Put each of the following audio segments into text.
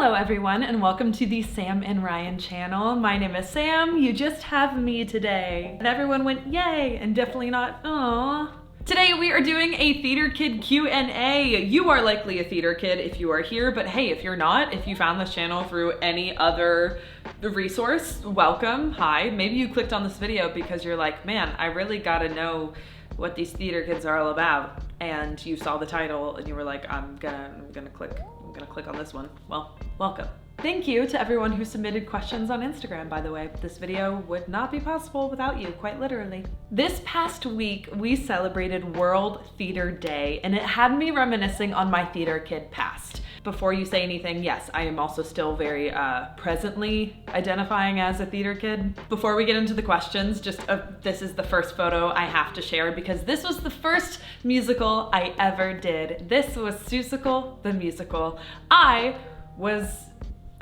Hello everyone, and welcome to the Sam and Ryan channel. My name is Sam, you just have me today. And everyone went yay, and definitely not aww. Today we are doing a Theater Kid Q&A. You are likely a theater kid if you are here, but hey, if you're not, if you found this channel through any other resource, welcome, hi. Maybe you clicked on this video because you're like, man, I really gotta know what these theater kids are all about. And you saw the title and you were like, I'm gonna click on this one. Well, welcome. Thank you to everyone who submitted questions on Instagram, by the way. This video would not be possible without you, quite literally. This past week, we celebrated World Theater Day, and it had me reminiscing on my theater kid past. Before you say anything, yes, I am also still very presently identifying as a theater kid. Before we get into the questions, this is the first photo I have to share because this was the first musical I ever did. This was Seussical the Musical. I was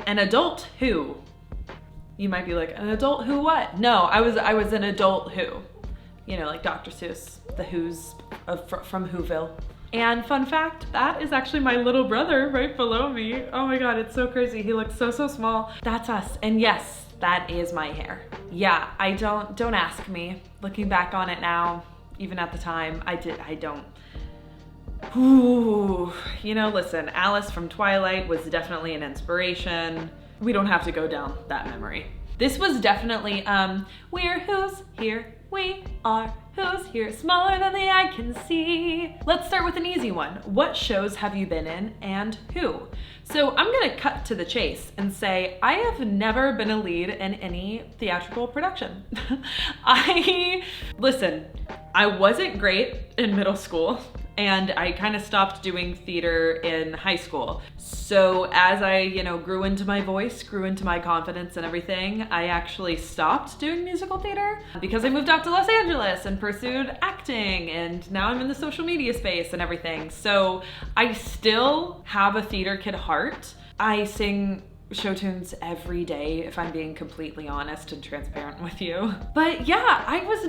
an adult who. You might be like, an adult who what? No, I was an adult who. You know, like Dr. Seuss, the Who's from Whoville. And fun fact, that is actually my little brother right below me. Oh my God, it's so crazy. He looks so small. That's us. And yes, that is my hair. Yeah, don't ask me. Looking back on it now, even at the time, I don't. Ooh, you know, listen, Alice from Twilight was definitely an inspiration. We don't have to go down that memory. This was definitely, we're who's here, we are who's here, smaller than the eye can see. Let's start with an easy one. What shows have you been in and who? So I'm gonna cut to the chase and say, I have never been a lead in any theatrical production. Listen, I wasn't great in middle school, and I kind of stopped doing theater in high school. So as I, grew into my voice, grew into my confidence and everything, I actually stopped doing musical theater because I moved out to Los Angeles and pursued acting, and now I'm in the social media space and everything. So I still have a theater kid heart. I sing show tunes every day, if I'm being completely honest and transparent with you. But yeah, I was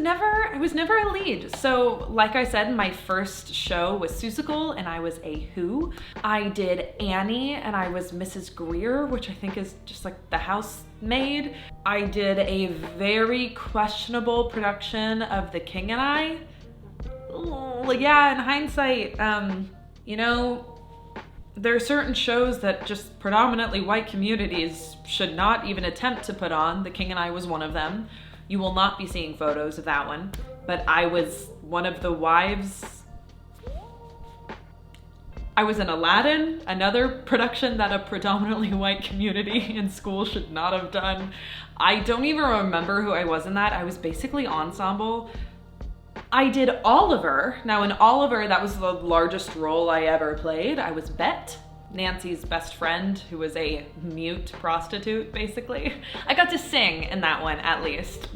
never a lead. So like I said, my first show was Seussical and I was a Who. I did Annie and I was Mrs. Greer, which I think is just like the housemaid. I did a very questionable production of The King and I. Yeah, in hindsight, there are certain shows that just predominantly white communities should not even attempt to put on. The King and I was one of them. You will not be seeing photos of that one, but I was one of the wives. I was in Aladdin, another production that a predominantly white community in school should not have done. I don't even remember who I was in that. I was basically ensemble. I did Oliver. Now in Oliver, that was the largest role I ever played. I was Bet, Nancy's best friend, who was a mute prostitute, basically. I got to sing in that one, at least.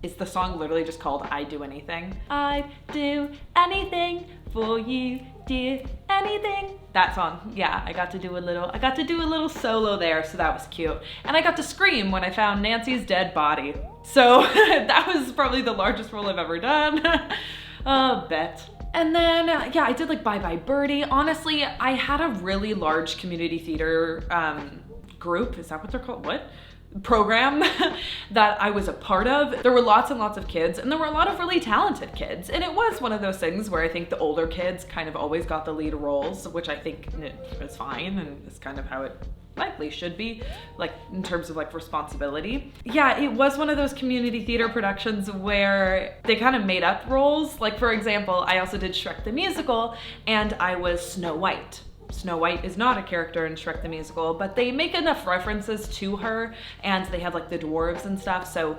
Is the song literally just called I Do Anything? I'd do anything for you, dear, anything. That song, yeah, I got to do a little solo there, so that was cute. And I got to scream when I found Nancy's dead body. So that was probably the largest role I've ever done. Bet. And then, yeah, I did like Bye Bye Birdie. Honestly, I had a really large community theater group. Is that what they're called? What? Program that I was a part of. There were lots and lots of kids, and there were a lot of really talented kids. And it was one of those things where I think the older kids kind of always got the lead roles, which I think is fine and is kind of how it likely should be, like in terms of like responsibility. Yeah, it was one of those community theater productions where they kind of made up roles. Like for example, I also did Shrek the Musical and I was Snow White. Snow White is not a character in Shrek the Musical, but they make enough references to her and they have like the dwarves and stuff. So,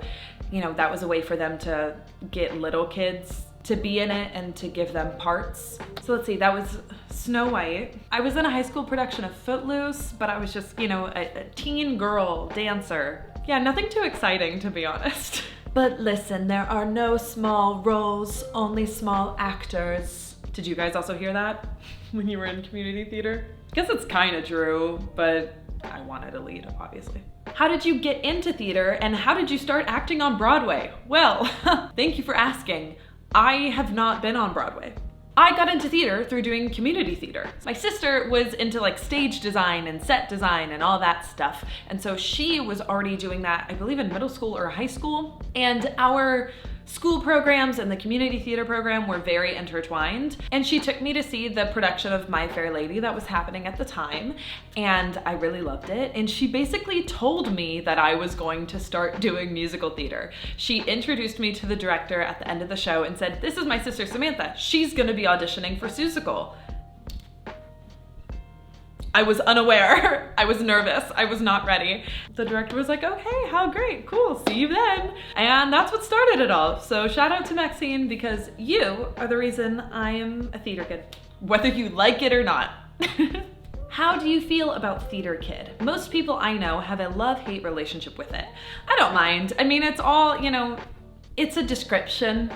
that was a way for them to get little kids to be in it and to give them parts. So let's see, that was Snow White. I was in a high school production of Footloose, but I was just, a teen girl dancer. Yeah, nothing too exciting, to be honest. But listen, there are no small roles, only small actors. Did you guys also hear that when you were in community theater? I guess it's kind of true, but I wanted a lead, obviously. How did you get into theater and how did you start acting on Broadway? Well, thank you for asking. I have not been on Broadway. I got into theater through doing community theater. My sister was into like stage design and set design and all that stuff. And so she was already doing that, I believe in middle school or high school. And our school programs and the community theater program were very intertwined. And she took me to see the production of My Fair Lady that was happening at the time. And I really loved it. And she basically told me that I was going to start doing musical theater. She introduced me to the director at the end of the show and said, "This is my sister Samantha. She's gonna be auditioning for Seussical." I was unaware. I was nervous. I was not ready. The director was like, "Okay, how great, cool, see you then." And that's what started it all. So shout out to Maxine, because you are the reason I am a theater kid, whether you like it or not. How do you feel about Theater Kid? Most people I know have a love-hate relationship with it. I don't mind. I mean, it's all, it's a description.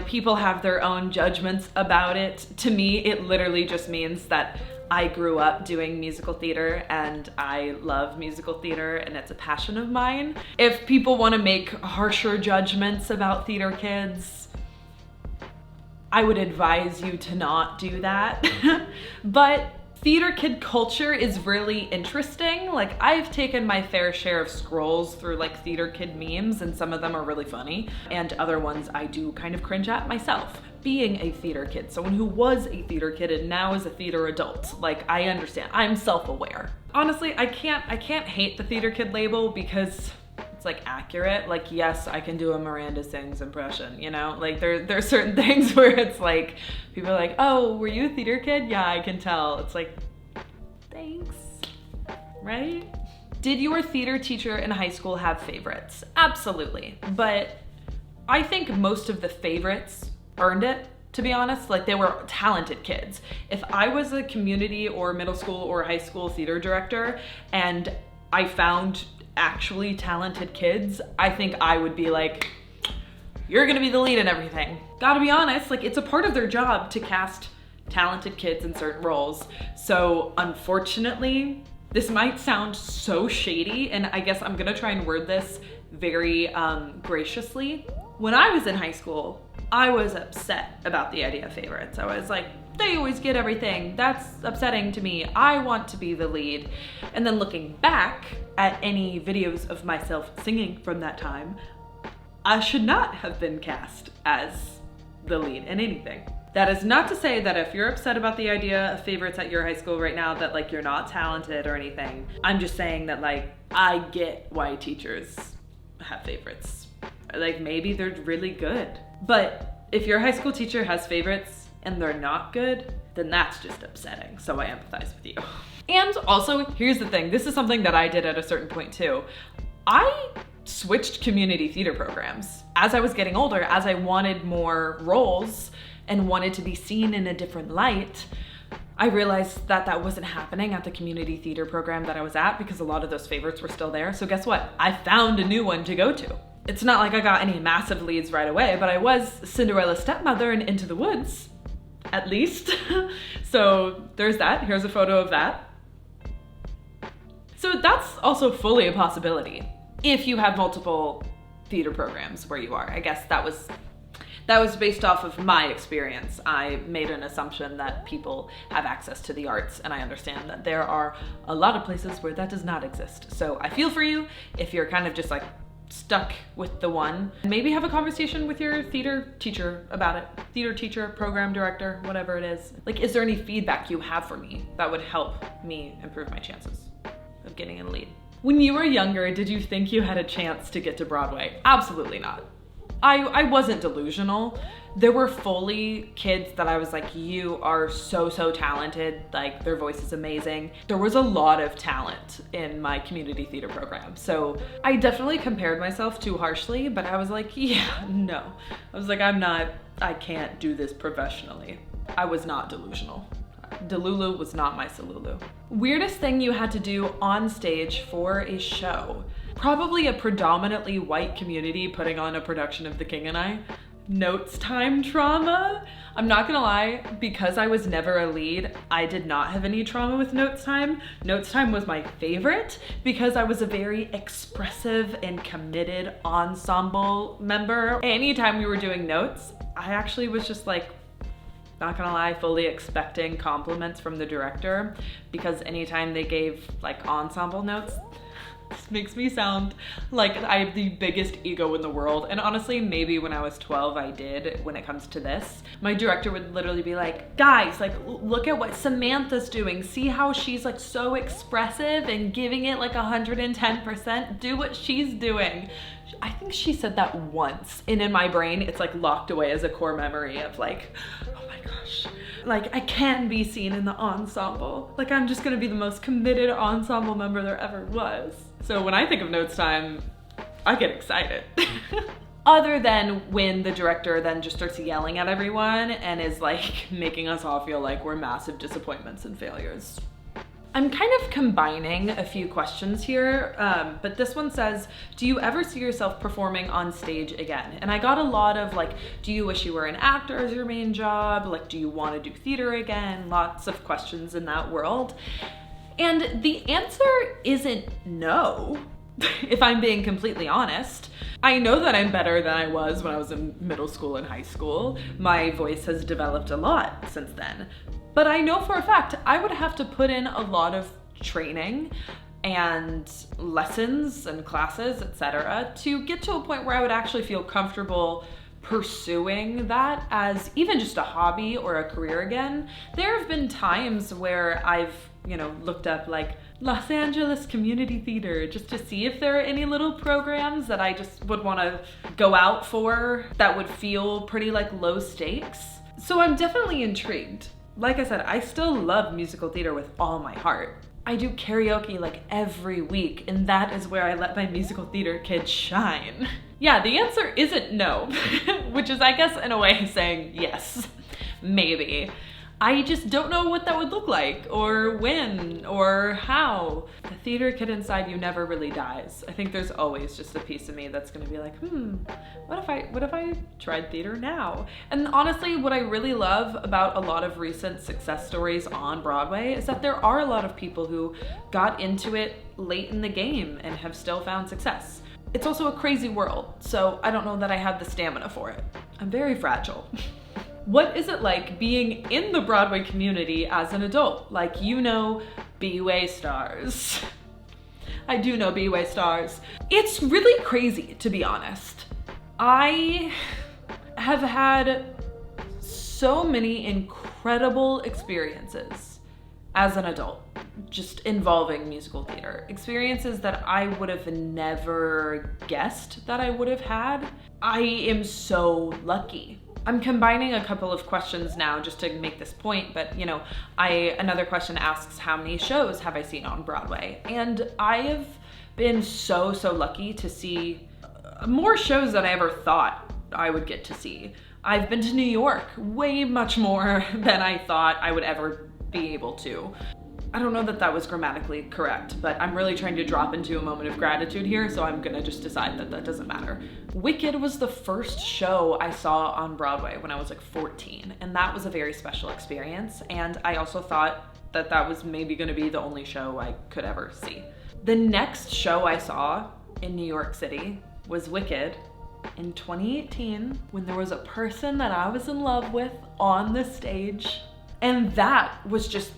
People have their own judgments about it. To me, it literally just means that I grew up doing musical theater and I love musical theater and it's a passion of mine. If people want to make harsher judgments about theater kids, I would advise you to not do that. But theater kid culture is really interesting. Like, I've taken my fair share of scrolls through like theater kid memes, and some of them are really funny, and other ones I do kind of cringe at myself. Being a theater kid, someone who was a theater kid and now is a theater adult, like, I understand. I'm self-aware. Honestly, I can't hate the theater kid label because it's like accurate. Like, yes, I can do a Miranda Sings impression, Like there's certain things where it's like, people are like, "Oh, were you a theater kid?" "Yeah, I can tell." It's like, thanks, right? Did your theater teacher in high school have favorites? Absolutely, but I think most of the favorites earned it, to be honest. Like, they were talented kids. If I was a community or middle school or high school theater director and I found actually talented kids, I think I would be like, "You're gonna be the lead in everything." Gotta be honest, like, it's a part of their job to cast talented kids in certain roles. So unfortunately, this might sound so shady, and I guess I'm gonna try and word this very graciously. When I was in high school, I was upset about the idea of favorites. I was like, "They always get everything. That's upsetting to me. I want to be the lead." And then looking back at any videos of myself singing from that time, I should not have been cast as the lead in anything. That is not to say that if you're upset about the idea of favorites at your high school right now, that like you're not talented or anything. I'm just saying that like, I get why teachers have favorites. Like, maybe they're really good. But if your high school teacher has favorites and they're not good, then that's just upsetting. So I empathize with you. And also, here's the thing. This is something that I did at a certain point too. I switched community theater programs. As I was getting older, as I wanted more roles and wanted to be seen in a different light, I realized that that wasn't happening at the community theater program that I was at because a lot of those favorites were still there. So guess what? I found a new one to go to. It's not like I got any massive leads right away, but I was Cinderella's stepmother in Into the Woods, at least. So there's that. Here's a photo of that. So that's also fully a possibility if you have multiple theater programs where you are. I guess that was based off of my experience. I made an assumption that people have access to the arts, and I understand that there are a lot of places where that does not exist. So I feel for you if you're kind of just like stuck with the one. Maybe have a conversation with your theater teacher about it. Theater teacher, program director, whatever it is. Like, is there any feedback you have for me that would help me improve my chances of getting in the lead? When you were younger, did you think you had a chance to get to Broadway? Absolutely not. I wasn't delusional. There were Foley kids that I was like, "You are so talented, like their voice is amazing." There was a lot of talent in my community theater program. So I definitely compared myself too harshly, but I was like, yeah, no. I was like, I can't do this professionally. I was not delusional. Delulu was not my Salulu. Weirdest thing you had to do on stage for a show? Probably a predominantly white community putting on a production of The King and I. Notes time trauma. I'm not gonna lie, because I was never a lead, I did not have any trauma with notes time. Notes time was my favorite because I was a very expressive and committed ensemble member. Anytime we were doing notes, I actually was just like, Not gonna lie, fully expecting compliments from the director, because anytime they gave like ensemble notes, this makes me sound like I have the biggest ego in the world. And honestly, maybe when I was 12, I did when it comes to this. My director would literally be like, guys, like, look at what Samantha's doing. See how she's like so expressive and giving it like 110%. Do what she's doing. I think she said that once. And in my brain, it's like locked away as a core memory of like, oh my gosh, like I can be seen in the ensemble. Like I'm just gonna be the most committed ensemble member there ever was. So when I think of notes time, I get excited. Other than when the director then just starts yelling at everyone and is like making us all feel like we're massive disappointments and failures. I'm kind of combining a few questions here, but this one says, do you ever see yourself performing on stage again? And I got a lot of like, do you wish you were an actor as your main job? Like, do you want to do theater again? Lots of questions in that world. And the answer isn't no, if I'm being completely honest. I know that I'm better than I was when I was in middle school and high school. My voice has developed a lot since then. But I know for a fact I would have to put in a lot of training and lessons and classes, etc., to get to a point where I would actually feel comfortable pursuing that as even just a hobby or a career again. There have been times where I've, looked up like Los Angeles Community Theater just to see if there are any little programs that I just would want to go out for that would feel pretty like low stakes. So I'm definitely intrigued. Like I said, I still love musical theater with all my heart. I do karaoke like every week, and that is where I let my musical theater kid shine. Yeah, the answer isn't no, which is, I guess, in a way saying yes, maybe. I just don't know what that would look like, or when, or how. The theater kid inside you never really dies. I think there's always just a piece of me that's gonna be like, what if I tried theater now? And honestly, what I really love about a lot of recent success stories on Broadway is that there are a lot of people who got into it late in the game and have still found success. It's also a crazy world, so I don't know that I have the stamina for it. I'm very fragile. What is it like being in the Broadway community as an adult? Like, B-Way stars. I do know B-Way stars. It's really crazy, to be honest. I have had so many incredible experiences as an adult, just involving musical theater. Experiences that I would have never guessed that I would have had. I am so lucky. I'm combining a couple of questions now just to make this point, but another question asks, how many shows have I seen on Broadway? And I have been so lucky to see more shows than I ever thought I would get to see. I've been to New York way much more than I thought I would ever be able to. I don't know that that was grammatically correct, but I'm really trying to drop into a moment of gratitude here, so I'm gonna just decide that that doesn't matter. Wicked was the first show I saw on Broadway when I was like 14, and that was a very special experience, and I also thought that that was maybe gonna be the only show I could ever see. The next show I saw in New York City was Wicked in 2018, when there was a person that I was in love with on the stage, and that was just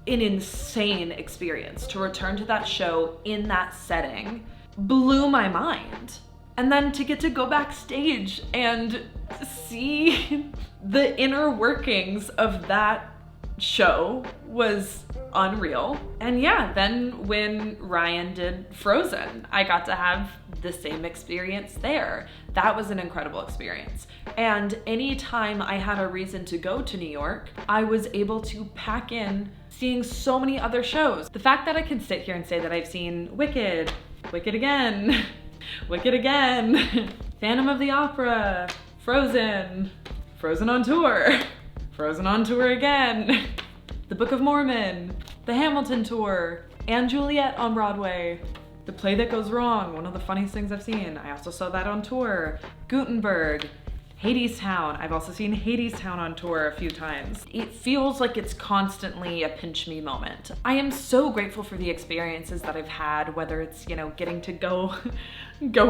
an insane experience. To return to that show in that setting blew my mind. And then to get to go backstage and see the inner workings of that show was unreal. And yeah, then when Ryan did Frozen, I got to have the same experience there. That was an incredible experience. And anytime I had a reason to go to New York, I was able to pack in seeing so many other shows. The fact that I can sit here and say that I've seen Wicked, Wicked again, Wicked again, Phantom of the Opera, Frozen, Frozen on tour, Frozen on tour again, The Book of Mormon, the Hamilton tour, and Juliet on Broadway, The Play That Goes Wrong, one of the funniest things I've seen. I also saw that on tour, Gutenberg, Hadestown. I've also seen Hadestown on tour a few times. It feels like it's constantly a pinch me moment. I am so grateful for the experiences that I've had, whether it's, you know, getting to go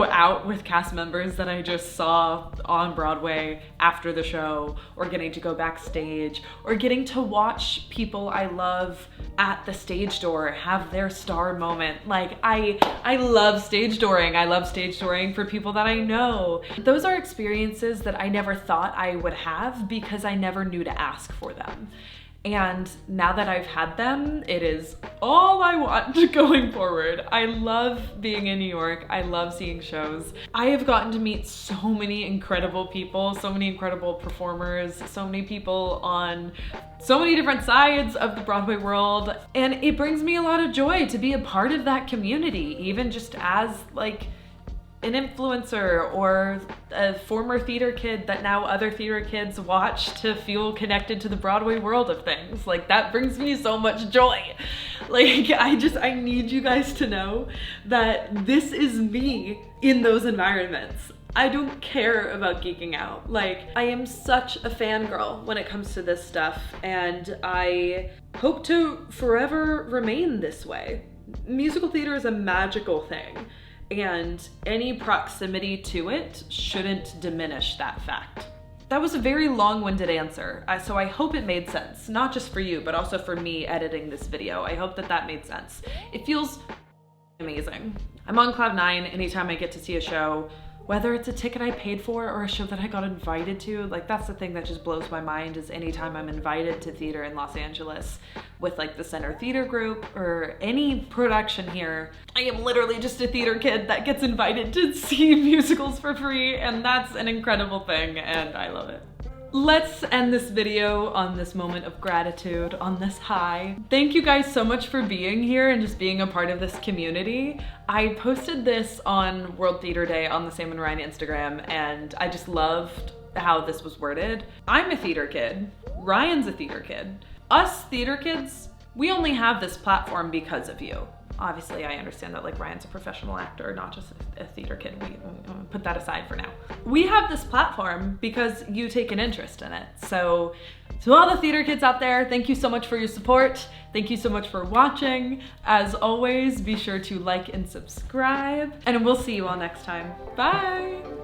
out with cast members that I just saw on Broadway after the show, or getting to go backstage, or getting to watch people I love at the stage door have their star moment. Like, I love stage dooring. I love stage dooring for people that I know. Those are experiences that I never thought I would have because I never knew to ask for them. And now that I've had them, it is all I want going forward. I love being in New York. I love seeing shows. I have gotten to meet so many incredible people, so many incredible performers, so many people on so many different sides of the Broadway world. And it brings me a lot of joy to be a part of that community, even just as like an influencer or a former theater kid that now other theater kids watch to feel connected to the Broadway world of things. Like, that brings me so much joy. Like, I need you guys to know that this is me in those environments. I don't care about geeking out. Like, I am such a fangirl when it comes to this stuff, and I hope to forever remain this way. Musical theater is a magical thing, and any proximity to it shouldn't diminish that fact. That was a very long-winded answer, so I hope it made sense, not just for you, but also for me editing this video. I hope that that made sense. It feels amazing. I'm on cloud nine anytime I get to see a show, whether it's a ticket I paid for or a show that I got invited to. Like, that's the thing that just blows my mind, is anytime I'm invited to theater in Los Angeles with like the Center Theater Group or any production here, I am literally just a theater kid that gets invited to see musicals for free, and that's an incredible thing, and I love it. Let's end this video on this moment of gratitude, on this high. Thank you guys so much for being here and just being a part of this community. I posted this on World Theater Day on the Sam and Ryan Instagram, and I just loved how this was worded. I'm a theater kid. Ryan's a theater kid. Us theater kids, we only have this platform because of you. Obviously, I understand that like Ryan's a professional actor, not just a theater kid. We put that aside for now. We have this platform because you take an interest in it. So to all the theater kids out there, thank you so much for your support. Thank you so much for watching. As always, be sure to like and subscribe, and we'll see you all next time. Bye.